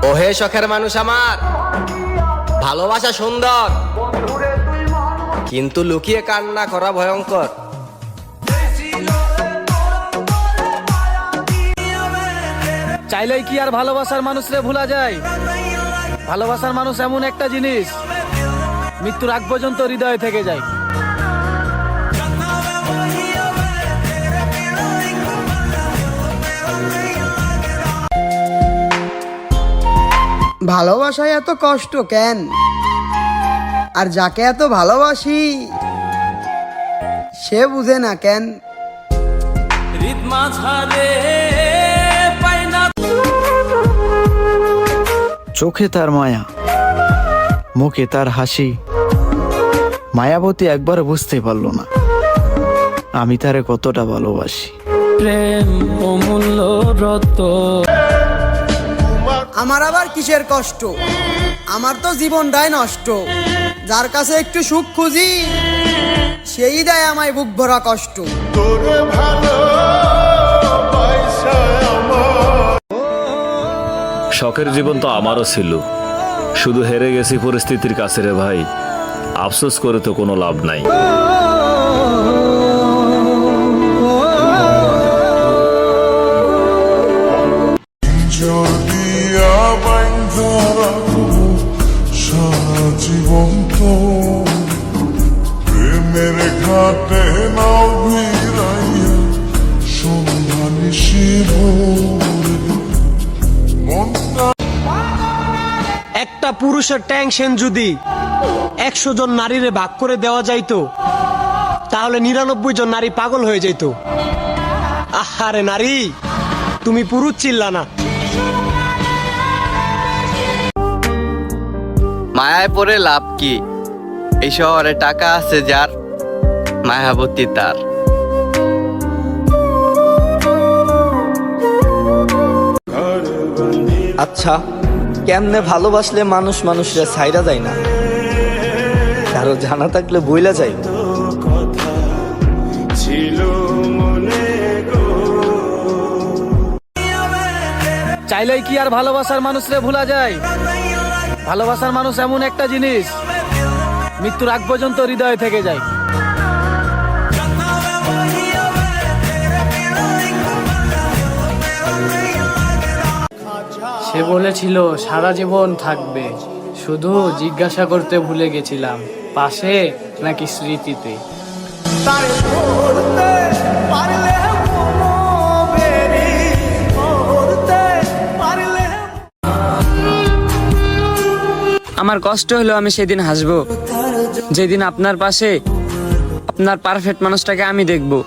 ওহে শখের মানুষ আমার, ভালোবাসা সুন্দর কিন্তু লুকিয়ে কান্না করা ভয়ঙ্কর। চাইলেই কি আর ভালোবাসার মানুষরে ভোলা যায়? ভালোবাসার মানুষ এমন একটা জিনিস, মৃত্যুর আগ পর্যন্ত হৃদয়ে থেকে যায়। ভালোবাসায় এত কষ্ট কেন? আর যাকে এত ভালোবাসি সে বুঝে না কেন? চোখে তার মায়া, মুখে তার হাসি, মায়াবতী একবার বুঝতে পারলো না আমি তারে কতটা ভালোবাসি। প্রেম অমূল্য রতন। আমার আবার কিসের কষ্ট? আমার তো জীবনটাই নষ্ট। যার কাছে একটু সুখ খুঁজি সেই দেয় আমায় বুক ভরা কষ্ট। শখের জীবন তো আমারও ছিল, শুধু হেরে গেছি পরিস্থিতির কাছে রে ভাই। আফসোস করে তো কোনো লাভ নাই। জীবন তো প্রেমের ঘাটে নাও ভিড়াইয়া সন্ধানী শিব একটা পুরুষের টেনশন যদি 100 জন নারীরে ভাগ করে দেওয়া যাইতো তাহলে 99 জন নারী পাগল হয়ে যেত। আহারে নারী, তুমি পুরুষ চিল্লা না। মায়ায় পড়ে লাভ কি? এই শহরে টাকা আছে যার, মায়াবতী তার। আচ্ছা, কেমনে ভালোবাসলে মানুষ মানুষরা ছাইরা যায় না? কারো জানা থাকলে বইলা যায়। চাইলেই কি আর ভালোবাসার মানুষরে ভোলা যায়? ভালোবাসার মানুষ এমন একটা জিনিস, মৃত্যুর আগ পর্যন্ত হৃদয়ে থেকে যায়। সে বলেছিল সারা জীবন থাকবে, শুধু জিজ্ঞাসা করতে ভুলে গেছিলাম পাশে নাকি স্মৃতিতে। আমার কষ্ট হলো আমি সেদিন হাসবো যেদিন আপনার পাশে আপনার পারফেক্ট মানুষটাকে আমি দেখবো।